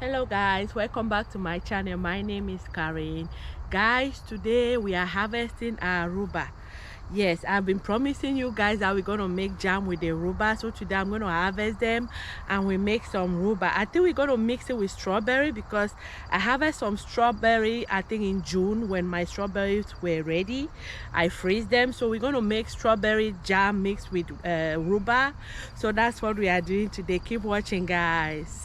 Hello guys, welcome back to my channel. My name is Karen. Guys, today we are harvesting our rhubarb. Yes, I've been promising you guys that we're gonna make jam with the rhubarb. So today I'm gonna harvest them and we make some rhubarb. I think we're gonna mix it with strawberry because I harvest some strawberry I think in June when my strawberries were ready. I freeze them, so we're gonna make strawberry jam mixed with rhubarb. So that's what we are doing today. Keep watching, guys.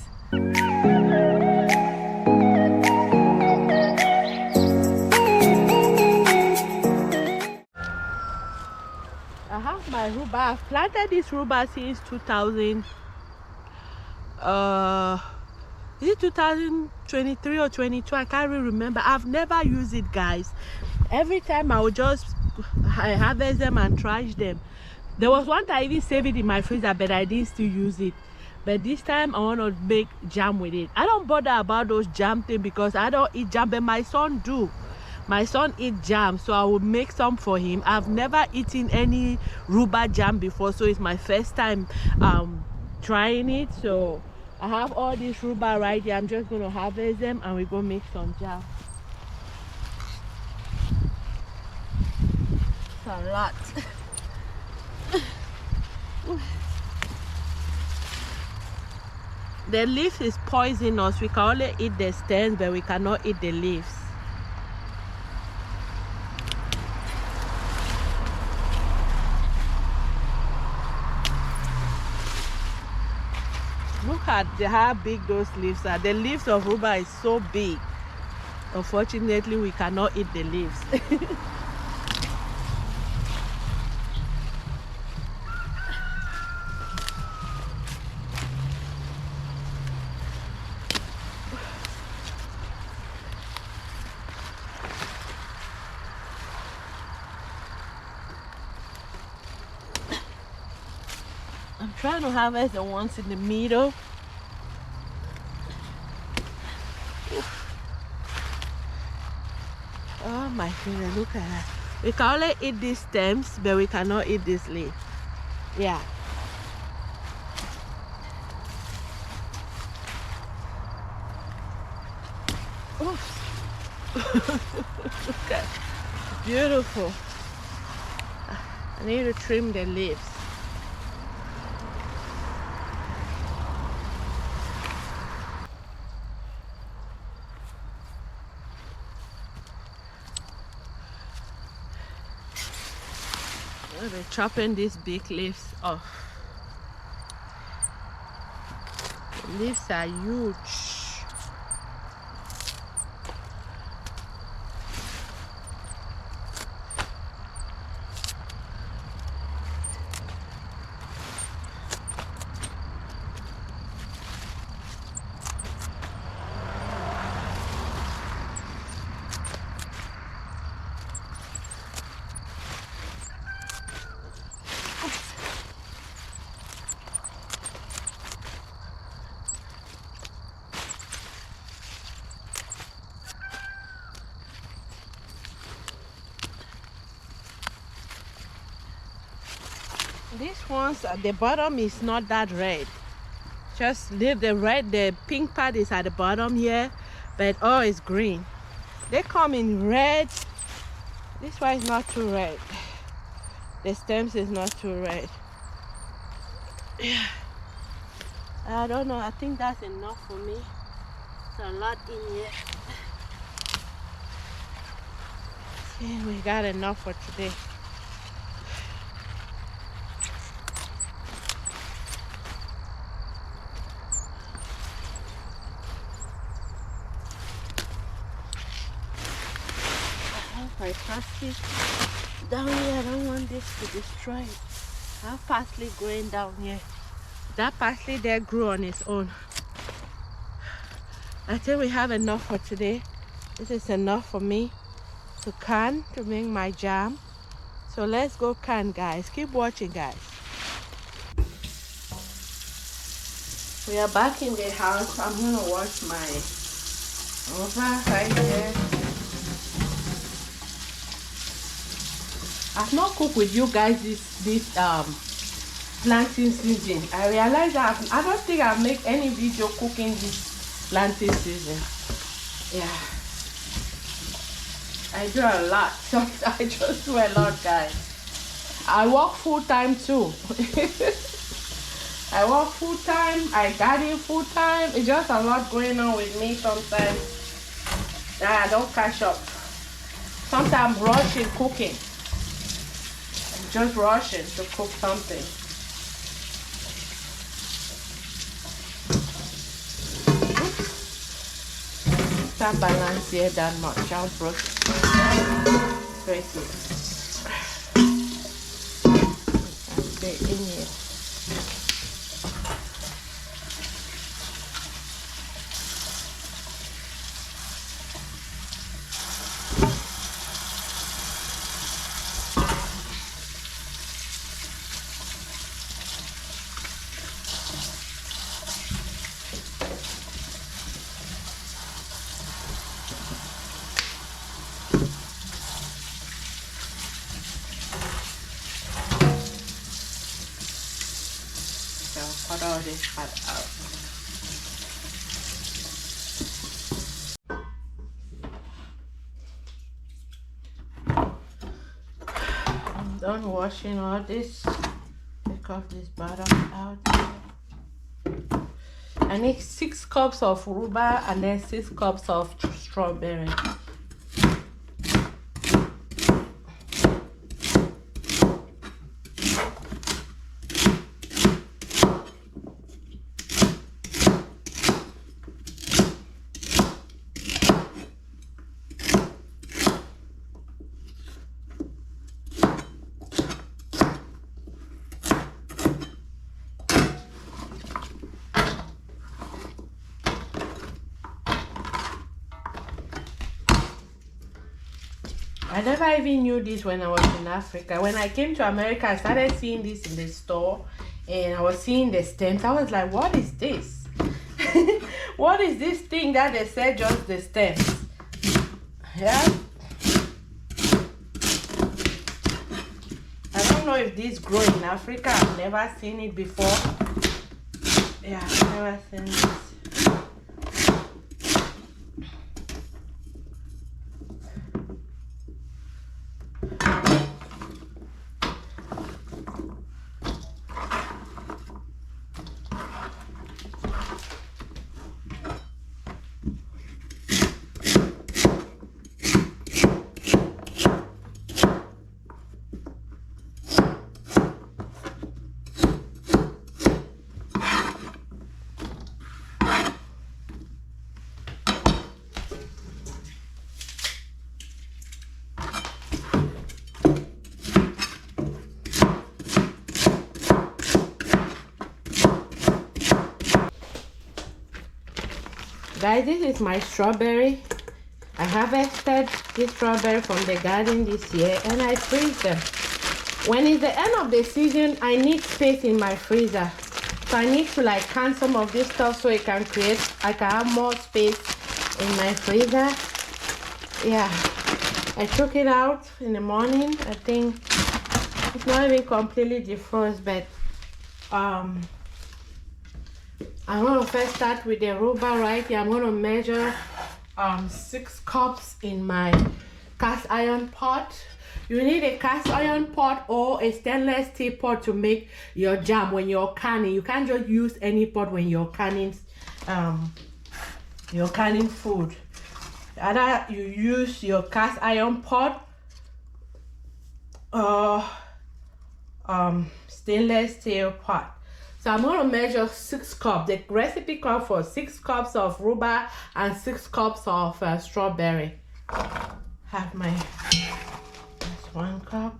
I have my rhubarb. I've planted this rhubarb since 2000. Is it 2023 or 22? I can't really remember. I've never used it, guys. Every time I would just harvest them and trash them. There was one time I even saved it in my freezer, but I didn't still use it. But this time I want to make jam with it. I don't bother about those jam things because I don't eat jam, but my son do. My son eats jam, so I will make some for him. I've never eaten any rhubarb jam before, so it's my first time trying it. So I have all this rhubarb right here. I'm just going to harvest them and we're going to make some jam. It's a lot. The leaf is poisonous. We can only eat the stems, but we cannot eat the leaves. Look at how big those leaves are. The leaves of rhubarb is so big. Unfortunately, we cannot eat the leaves. I'm trying to harvest the ones in the middle. Oh my goodness, look at that. We can only eat these stems, but we cannot eat this leaf. Yeah. Look at it. Beautiful. I need to trim the leaves. I'll be chopping these big leaves off. The leaves are huge. These ones at the bottom is not that red. Just leave the red, the pink part is at the bottom here, but all is green. They come in red. This one is not too red. The stems is not too red. Yeah. I don't know, I think that's enough for me. It's a lot in here. Yeah, we got enough for today. My parsley down here, I don't want this to destroy it. I have parsley growing down here. That parsley there grew on its own. I think we have enough for today. This is enough for me to can to make my jam. So let's go can, guys. Keep watching, guys. We are back in the house. I'm gonna wash my rhubarb right there. I've not cooked with you guys this planting season. I realized that I don't think I'll make any video cooking this planting season. Yeah, I do a lot. So I just do a lot, guys. I work full time too. I work full time. I garden full time. It's just a lot going on with me sometimes. I don't catch up. Sometimes I'm rushing cooking. I'm just rushing to cook something. Can't balance here that much. I'll brush it. Stay in here. Cut all this part out. I'm done washing all this. Take off this bottom out. I need 6 cups of rhubarb and then 6 cups of strawberry. I never even knew this when I was in Africa. When I came to America, I started seeing this in the store and I was seeing the stems. I was like, what is this? What is this thing that they said just the stems? Yeah. I don't know if this grows in Africa. I've never seen it before. Yeah, I've never seen this. Guys, this is my strawberry. I harvested this strawberry from the garden this year and I freeze them. When it's the end of the season, I need space in my freezer. So I need to like can some of this stuff so I can have more space in my freezer. Yeah, I took it out in the morning. I think it's not even completely defrosted, but I'm going to first start with the rhubarb right here. I'm going to measure 6 cups in my cast iron pot. You need a cast iron pot or a stainless steel pot to make your jam when you're canning. You can't just use any pot when you're canning food. Either you use your cast iron pot or stainless steel pot. So I'm going to measure 6 cups. The recipe calls for 6 cups of rhubarb and 6 cups of strawberry. Have my 1 cup.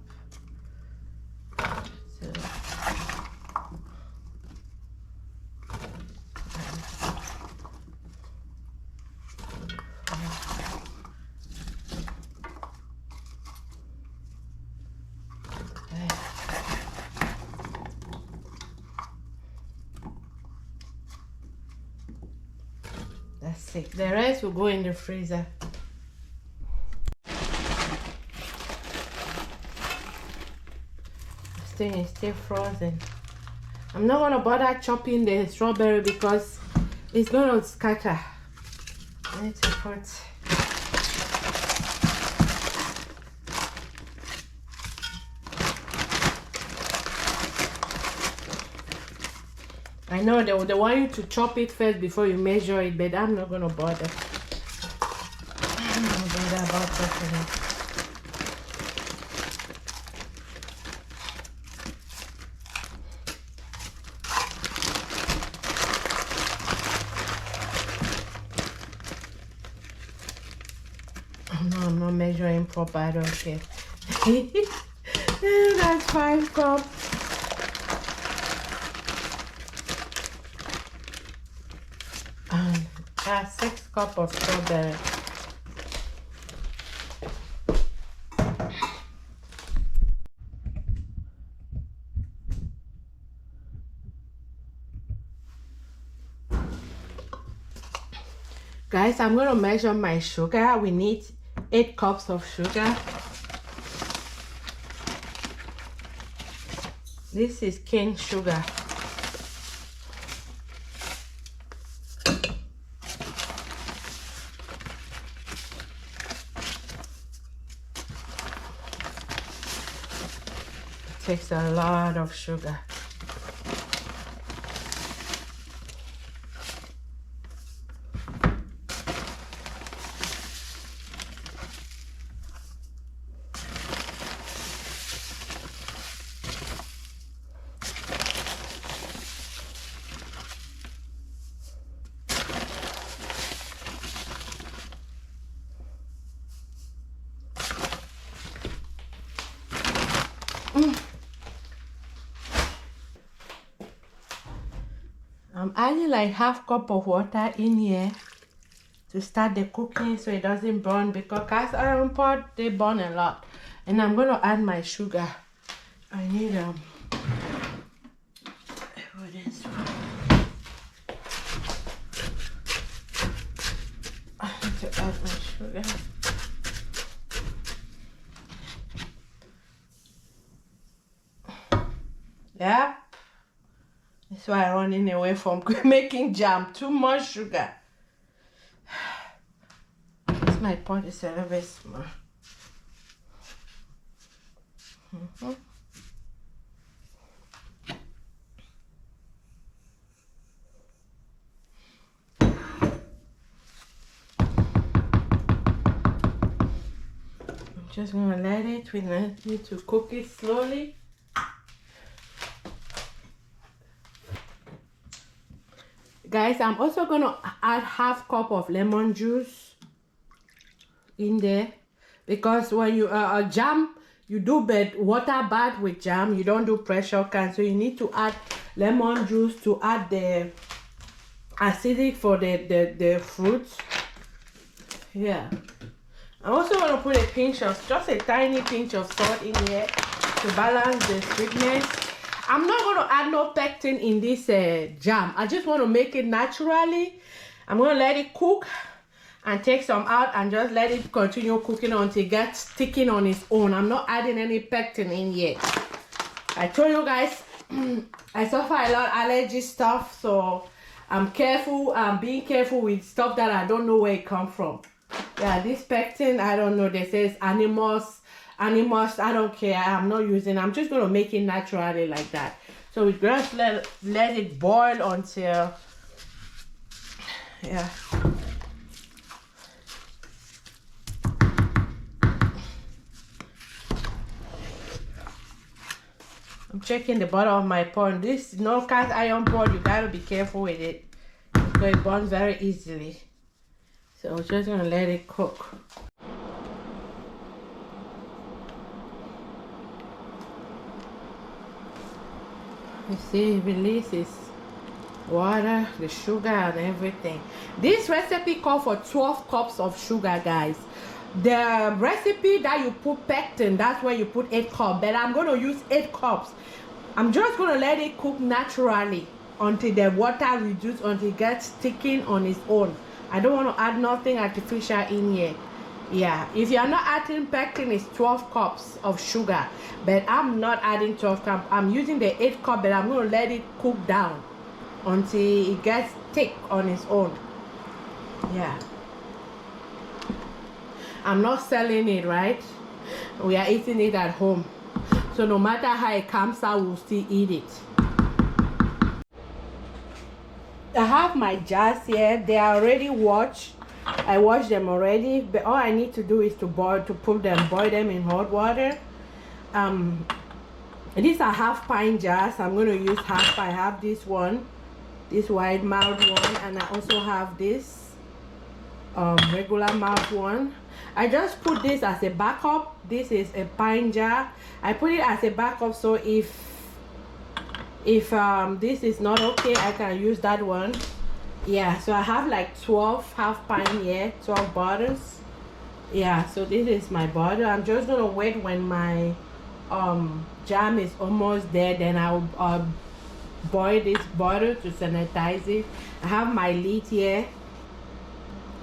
So, that's it. The rest will go in the freezer. This thing is still frozen. I'm not gonna bother chopping the strawberry because it's gonna scatter. I need to put I know they want you to chop it first before you measure it, but I'm not gonna bother. I'm not gonna bother about that. No, I'm not measuring proper. I don't care. That's 5 cups. And that's 6 cups of strawberry. Guys, I'm gonna measure my sugar. We need 8 cups of sugar. This is cane sugar. It takes a lot of sugar. I'm adding like half cup of water in here to start the cooking so it doesn't burn, because cast iron pot they burn a lot. And I'm gonna add my sugar. I need what is I need to add my sugar. Yeah. That's why I'm running away from making jam. Too much sugar. This my pot is a little bit small. I'm just gonna let it. We need to cook it slowly. Guys, I'm also gonna add half cup of lemon juice in there, because when you jam, you do water bath with jam. You don't do pressure can, so you need to add lemon juice to add the acidic for the fruits. Yeah. I'm also gonna put a pinch of, just a tiny pinch of salt in here to balance the sweetness. I'm not going to add no pectin in this jam. I just want to make it naturally. I'm going to let it cook and take some out and just let it continue cooking until it gets sticking on its own. I'm not adding any pectin in yet. I told you guys, I suffer a lot of allergy stuff, so I'm careful. I'm being careful with stuff that I don't know where it comes from. Yeah, this pectin, I don't know. They says animals, I don't care. I'm not using. I'm just gonna make it naturally like that. So we just let it boil until, yeah. I'm checking the bottom of my pot. This no cast iron pot, you gotta be careful with it because it burns very easily. So I'm just gonna let it cook. You see, it releases water, the sugar, and everything. This recipe calls for 12 cups of sugar, guys. The recipe that you put pectin, that's where you put 8 cups, but I'm going to use 8 cups. I'm just going to let it cook naturally until the water reduces, until it gets sticking on its own. I don't want to add nothing artificial in here. Yeah, if you're not adding pectin, it's 12 cups of sugar, but I'm not adding 12 cups. I'm using the 8 cup, but I'm going to let it cook down until it gets thick on its own. Yeah, I'm not selling it, right? We are eating it at home. So no matter how it comes out, we'll still eat it. I have my jars here. They are already washed. I washed them already, but all I need to do is to boil them in hot water. These are half pint jars. I'm going to use half. I have this one, this wide mouth one, and I also have this regular mouth one. I just put this as a backup. This is a pint jar. I put it as a backup, so if this is not okay, I can use that one. Yeah, so I have like 12 half pint here, 12 bottles. Yeah, so this is my bottle. I'm just gonna wait when my jam is almost there, then I'll boil this bottle to sanitize it. I have my lid here,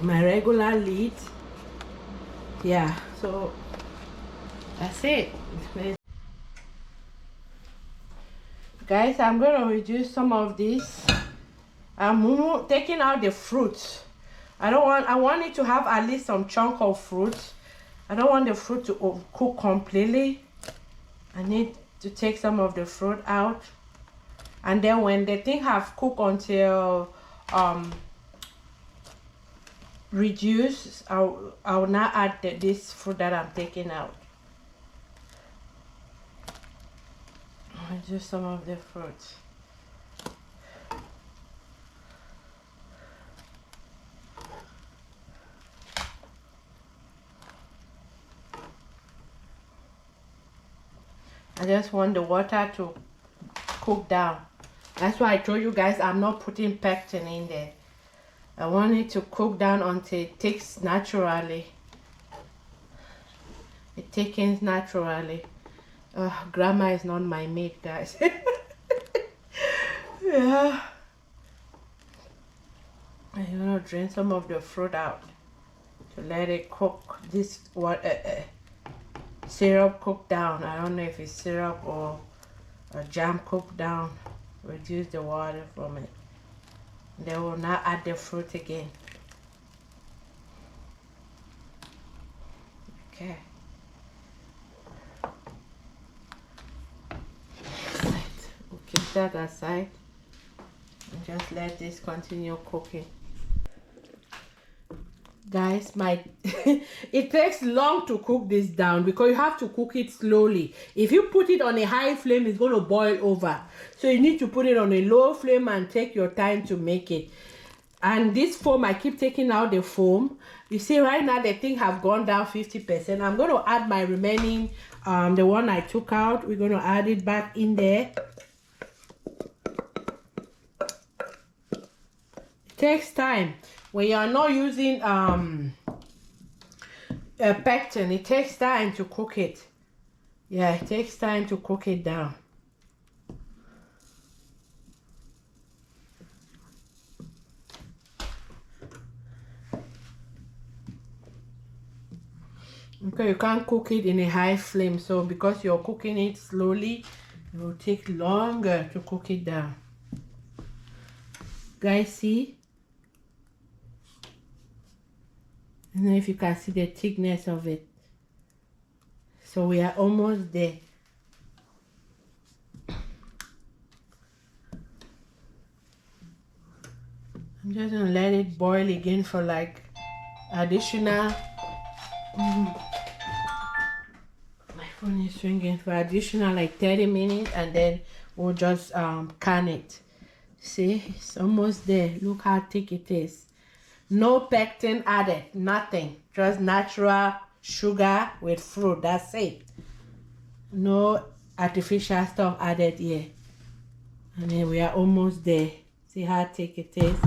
my regular lid. Yeah, so that's it. Guys, I'm gonna reduce some of this. I'm taking out the fruit. I want it to have at least some chunk of fruit. I don't want the fruit to cook completely. I need to take some of the fruit out, and then when the thing have cooked until reduce, I'll now add this fruit that I'm taking out. Just some of the fruits. I just want the water to cook down. That's why I told you guys I'm not putting pectin in there. I want it to cook down until it takes naturally. It thickens naturally. Grandma is not my mate, guys. Yeah. I'm gonna drain some of the fruit out to let it cook. This syrup cook down. I don't know if it's syrup or jam cook down. Reduce the water from it. Then we'll now add the fruit again. Okay. We'll keep that aside and just let this continue cooking. Guys, it takes long to cook this down because you have to cook it slowly. If you put it on a high flame, it's going to boil over. So you need to put it on a low flame and take your time to make it. And this foam, I keep taking out the foam. You see right now the thing have gone down 50%. I'm going to add my remaining, the one I took out. We're going to add it back in there. It takes time. When you are not using pectin, it takes time to cook it. Yeah, it takes time to cook it down. Okay, you can't cook it in a high flame, so because you're cooking it slowly, it will take longer to cook it down. Guys, see? I don't know if you can see the thickness of it. So we are almost there. I'm just gonna let it boil again for like additional my phone is ringing, for additional like 30 minutes, and then we'll just can it. See, it's almost there. Look how thick it is. No pectin added, nothing, just natural sugar with fruit. That's it. No artificial stuff added here. And then we are almost there. See how thick it is.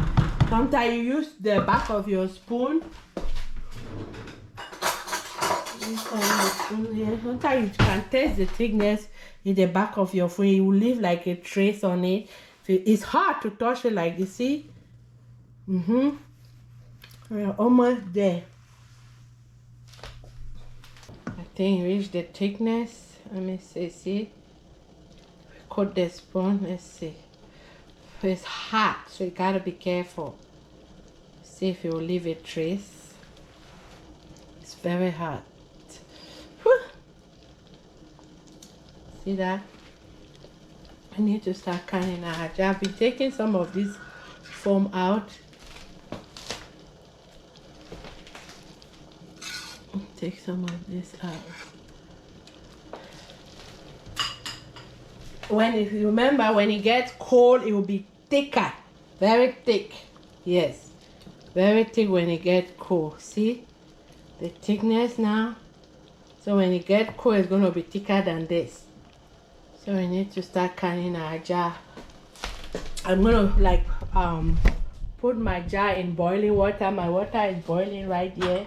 Sometimes you use the back of your spoon. Sometimes you can taste the thickness in the back of your spoon. You will leave like a trace on it. It's hard to touch it like you see. We're almost there. I think reach the thickness. Let me see. Cut the spoon. Let's see. It's hot, so you gotta be careful. See if you will leave a trace. It's very hot. Whew. See that? I need to start canning our jar. I've been taking some of this foam out. Take some of this out. When it, remember, when it gets cold, it will be thicker, very thick. Yes, very thick when it gets cold. See the thickness now? So when it gets cold, it's going to be thicker than this. So we need to start canning our jar. I'm going to like put my jar in boiling water. My water is boiling right here.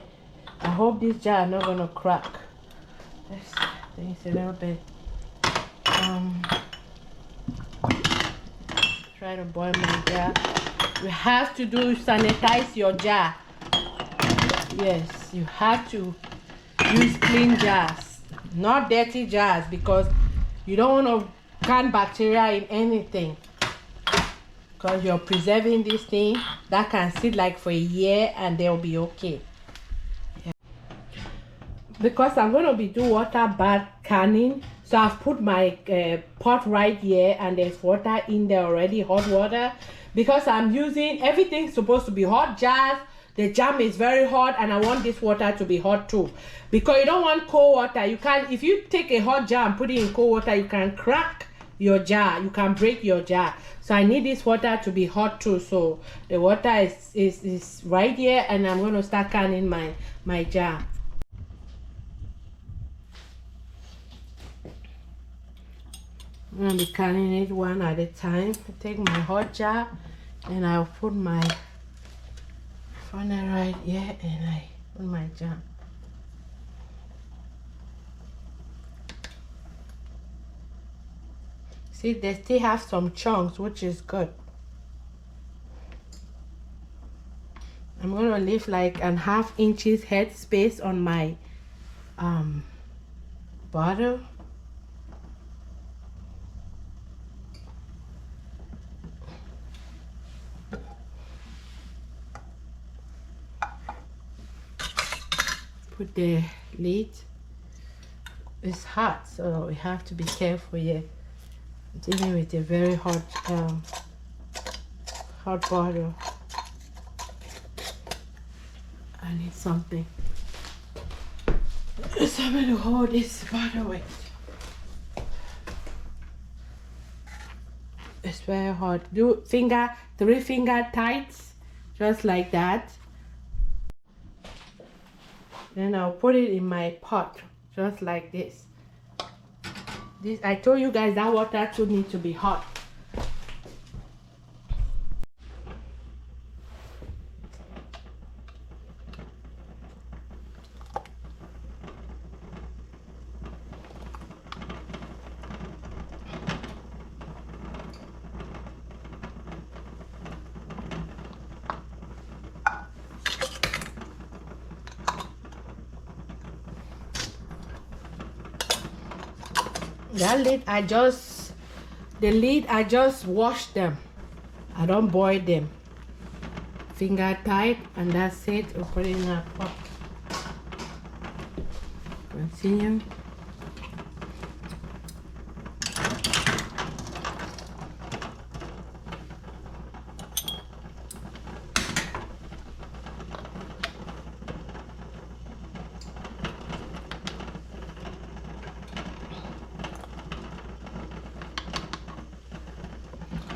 I hope this jar is not going to crack. Let's think it's a little bit. Try to boil my jar. You have to sanitize your jar. Yes, you have to use clean jars, not dirty jars, because you don't want to can bacteria in anything, because you're preserving this thing that can sit like for a year and they'll be okay. Yeah. Because I'm going to be doing water bath canning, so I've put my pot right here and there's water in there already, hot water, because I'm using everything's supposed to be hot jars. The jam is very hot and I want this water to be hot too, because you don't want cold water. You can't, if you take a hot jar and put it in cold water, you can crack your jar, you can break your jar. So I need this water to be hot too. So the water is right here and I'm going to start canning my jar. I'm going to be canning it one at a time. I take my hot jar and I'll put my funnel right here and I put my jar. See, they still have some chunks, which is good. I'm going to leave like an ½ inches head space on my bottle. Put the lid. It's hot, so we have to be careful here. I'm dealing with a very hot bottle. I need something to hold this bottle with. It's very hot. Do 3 finger tights, just like that. Then I'll put it in my pot, just like this. I told you guys that water too needs to be hot. That lid, the lid, I just wash them. I don't boil them. Finger tight, and that's it. We'll put it in a pot. Continue.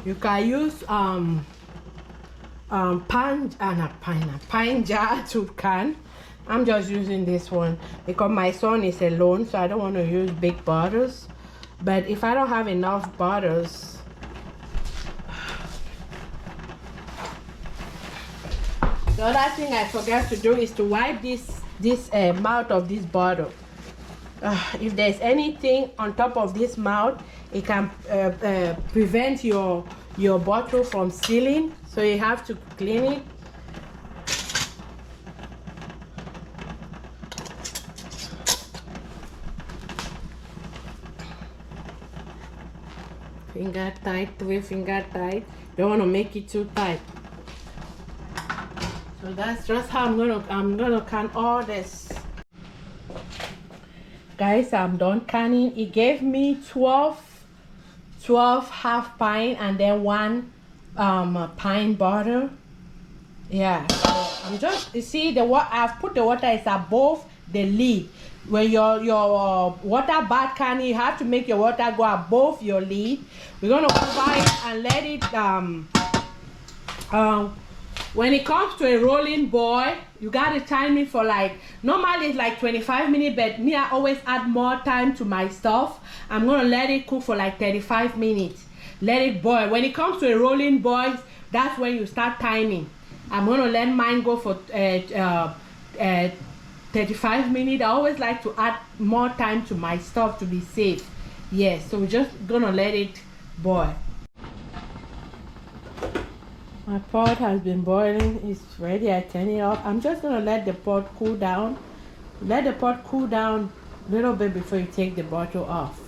You can use pine jar to can. I'm just using this one because my son is alone, so I don't want to use big bottles. But if I don't have enough bottles, the other thing I forgot to do is to wipe this mouth of this bottle. If there's anything on top of this mouth, it can prevent your bottle from sealing, so you have to clean it. Finger tight, 3 finger tight. Don't want to make it too tight. So that's just how I'm gonna can all this. Guys, I'm done canning. It gave me 12 half pint and then 1 pint butter. Yeah, so I'm just, you see, the what I've put the water is above the lid. When your water bath can, you have to make your water go above your lid. We're gonna cover it and let it when it comes to a rolling boil, you gotta time it for like, normally it's like 25 minutes, but me, I always add more time to my stuff. I'm gonna let it cook for like 35 minutes. Let it boil. When it comes to a rolling boil, that's when you start timing. I'm gonna let mine go for 35 minutes. I always like to add more time to my stuff to be safe. Yes, so we're just gonna let it boil. My pot has been boiling. It's ready. I turn it off. I'm just gonna let the pot cool down. Let the pot cool down a little bit before you take the bottle off.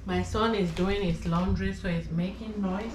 My son is doing his laundry, so he's making noise.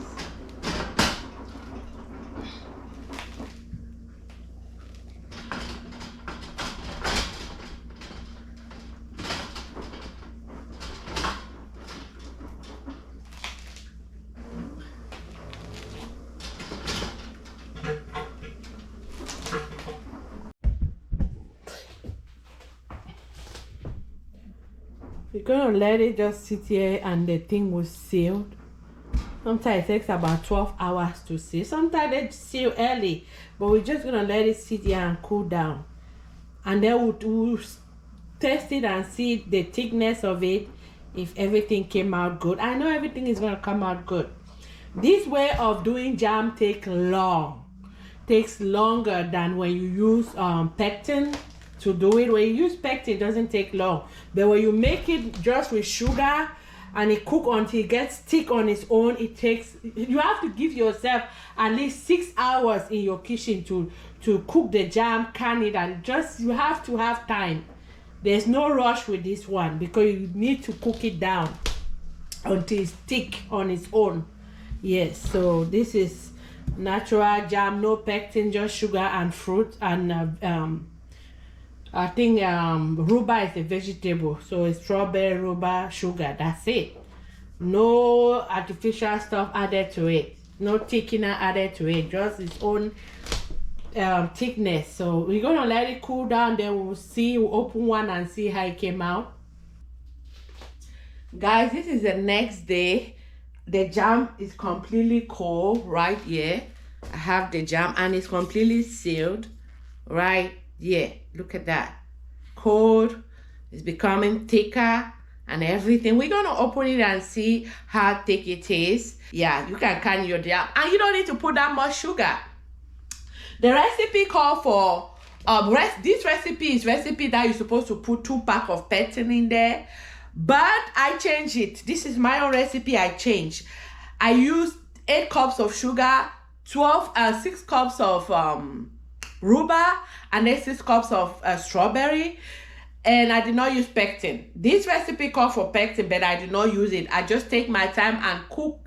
You're gonna let it just sit here and the thing will seal. Sometimes it takes about 12 hours to seal. Sometimes they seal early, but we're just gonna let it sit here and cool down. And then we'll test it and see the thickness of it, if everything came out good. I know everything is gonna come out good. This way of doing jam takes longer than when you use pectin to do it. When you use pectin, it doesn't take long, but when you make it just with sugar and it cook until it gets thick on its own, it takes, you have to give yourself at least 6 hours in your kitchen to cook the jam, can it, and just, you have to have time. There's no rush with this one because you need to cook it down until it's thick on its own. Yes, so this is natural jam, no pectin, just sugar and fruit, and I think rhubarb is a vegetable, so it's strawberry, rhubarb, sugar. That's it. No artificial stuff added to it. No thickener added to it. Just its own thickness. So we're gonna let it cool down. Then we'll see. We'll open one and see how it came out. Guys, this is the next day. The jam is completely cold right here. I have the jam and it's completely sealed right. Yeah, look at that. Cold, it's becoming thicker and everything. We're gonna open it and see how thick it is. Yeah, you can can your jam and you don't need to put that much sugar. The recipe called for this recipe is recipe that you're supposed to put 2 packs of pectin in there, but I changed it. This is my own recipe. I changed. I used 8 cups of sugar, 6 cups of rhubarb, and then 6 cups of strawberry, and I did not use pectin. This recipe called for pectin, but I did not use it. I just take my time and cook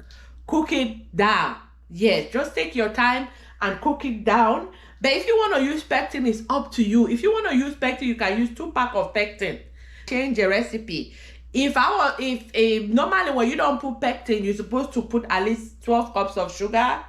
it down. Yes, just take your time and cook it down. But if you want to use pectin, it's up to you. If you want to use pectin, you can use 2 packs of pectin. Change the recipe. If normally when you don't put pectin, you're supposed to put at least 12 cups of sugar.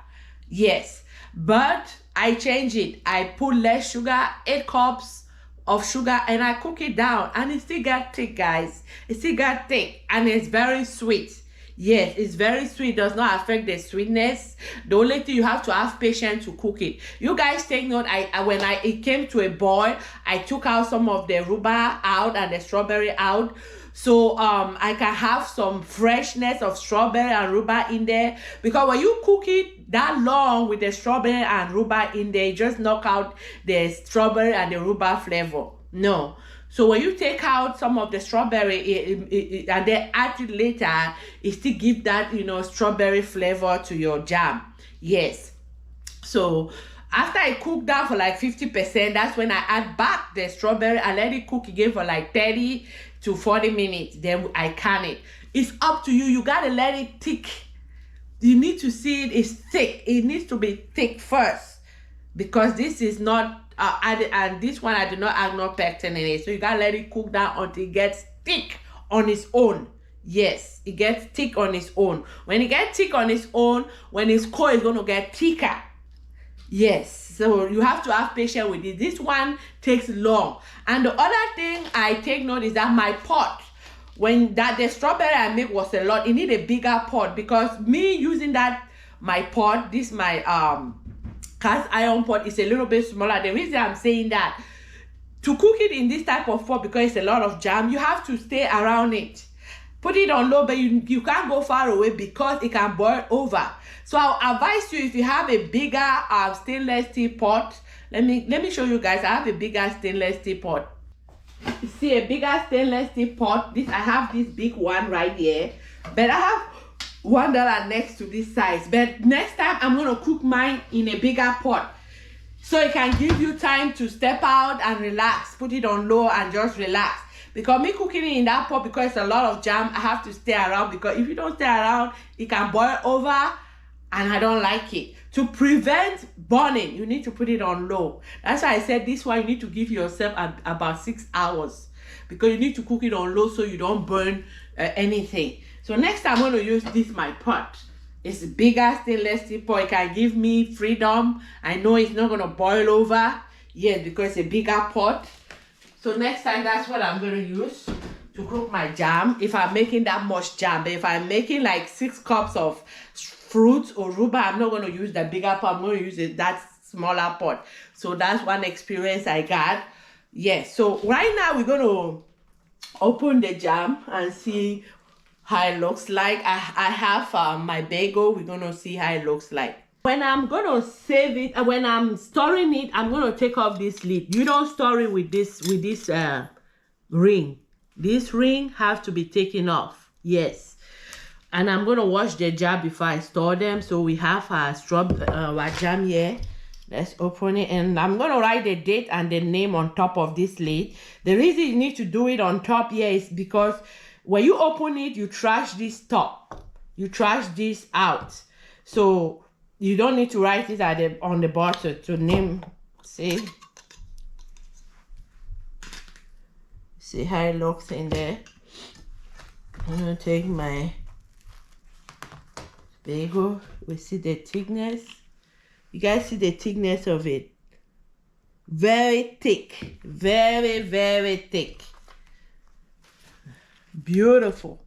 Yes, but I change it. I put less sugar, 8 cups of sugar, and I cook it down, and it still got thick, guys. It still got thick, and it's very sweet. Yes, it's very sweet. It does not affect the sweetness. The only thing, you have to have patience to cook it. You guys take note. When it came to a boil, I took out some of the rhubarb out and the strawberry out, so I can have some freshness of strawberry and rhubarb in there, because when you cook it that long with the strawberry and rhubarb in there, you just knock out the strawberry and the rhubarb flavor. No. So when you take out some of the strawberry and then add it later, it still give that, strawberry flavor to your jam. Yes. So After I cook down for like 50%, that's when I add back the strawberry and let it cook again for like 30 to 40 minutes. Then I can it. It's up to you. You gotta let it thick. You need to see it is thick. It needs to be thick first, because this is not added, and this one I do not add no pectin in it. So you gotta let it cook down until it gets thick on its own. Yes, it gets thick on its own. When it gets thick on its own, when it's cold, it's gonna get thicker. Yes, so you have to have patience with it. This one takes long. And the other thing I take note is that my pot, when the strawberry I make was a lot, it need a bigger pot, because me using that my pot, this my cast iron pot, is a little bit smaller. The reason I'm saying that, to cook it in this type of pot, because it's a lot of jam, you have to stay around it. Put it on low, but you can't go far away because it can boil over. So I'll advise you, if you have a bigger stainless steel pot, let me show you guys. I have a bigger stainless steel pot. You see a bigger stainless steel pot. I have this big one right here, but I have one that are next to this size. But next time I'm gonna cook mine in a bigger pot, so it can give you time to step out and relax. Put it on low and just relax. Because me cooking it in that pot, because it's a lot of jam, I have to stay around, because if you don't stay around, it can boil over, and I don't like it. To prevent burning, you need to put it on low. That's why I said this one, you need to give yourself about 6 hours, because you need to cook it on low so you don't burn anything. So next time I'm going to use this my pot. It's a bigger stainless steel pot. It can give me freedom. I know it's not going to boil over. Yes, because it's a bigger pot. So next time, that's what I'm going to use to cook my jam, if I'm making that much jam. But if I'm making like 6 cups of fruit or rhubarb, I'm not going to use the bigger pot. I'm going to use that smaller pot. So that's one experience I got. Yes, so right now we're going to open the jam and see how it looks like. I have my bagel. We're going to see how it looks like. When I'm going to save it, when I'm storing it, I'm going to take off this lid. You don't store it with this ring. This ring has to be taken off. Yes. And I'm going to wash the jar before I store them. So we have our jam here. Let's open it. And I'm going to write the date and the name on top of this lid. The reason you need to do it on top here is because when you open it, you trash this top. You trash this out. So you don't need to write it on the bottle to name. See how it looks in there. I'm gonna take my bagel. We see the thickness. You guys see the thickness of it. Very thick. Very, very thick. Beautiful.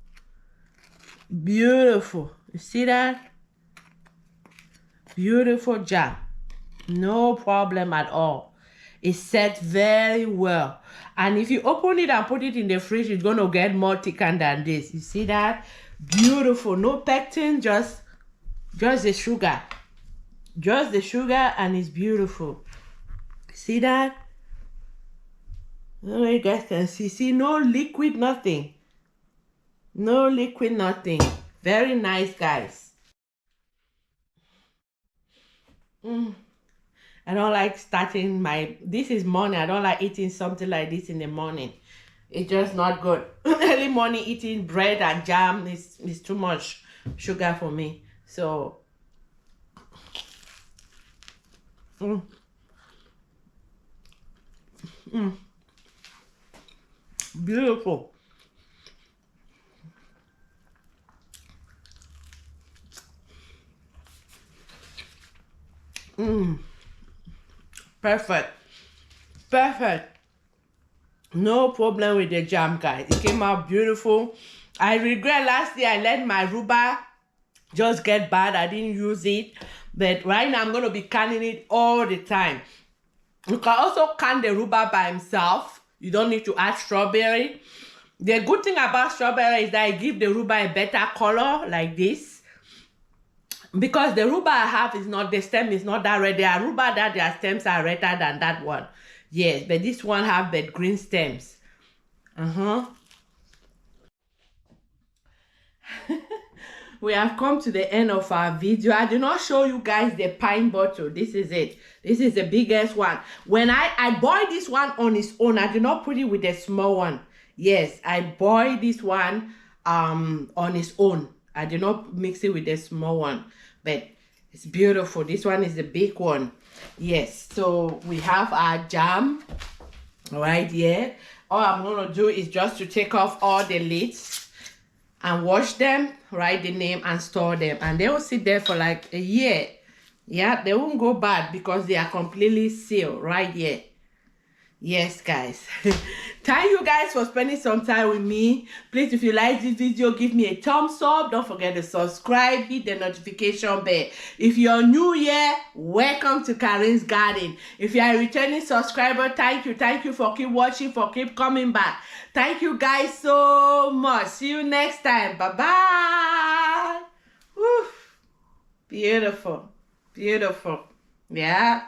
Beautiful. You see that? Beautiful jam. No problem at all. It's set very well. And if you open it and put it in the fridge, it's going to get more thicker than this. You see that? Beautiful. No pectin, just the sugar. Just the sugar, and it's beautiful. See that? Oh, you guys can see. See, no liquid, nothing. No liquid, nothing. Very nice, guys. I don't like starting this is morning. I don't like eating something like this in the morning. It's just not good. Early morning eating bread and jam is too much sugar for me. So beautiful. Perfect. Perfect. No problem with the jam, guys. It came out beautiful. I regret last year I let my rhubarb just get bad. I didn't use it. But right now I'm going to be canning it all the time. You can also can the rhubarb by himself. You don't need to add strawberry. The good thing about strawberry is that it gives the rhubarb a better color like this. Because the rhubarb I have is not, the stem is not that red. There are rhubarb that their stems are redder than that one. Yes, but this one have the green stems. we have come to the end of our video. I did not show you guys the pine bottle. This is it. This is the biggest one. When I boiled this one on its own, I did not put it with the small one. Yes, I boiled this one on its own. I did not mix it with the small one, but it's beautiful. This one is the big one. Yes, so we have our jam right here. All I'm going to do is just to take off all the lids and wash them, write the name and store them, and they will sit there for like a year. Yeah, they won't go bad because they are completely sealed right here. Yes, guys. Thank you guys for spending some time with me. Please, if you like this video, give me a thumbs up. Don't forget to subscribe, hit the notification bell. If you're new here, welcome to Karen's Garden. If you are a returning subscriber, thank you. Thank you for keep watching, for keep coming back. Thank you guys so much. See you next time. Bye-bye. Beautiful. Beautiful. Yeah.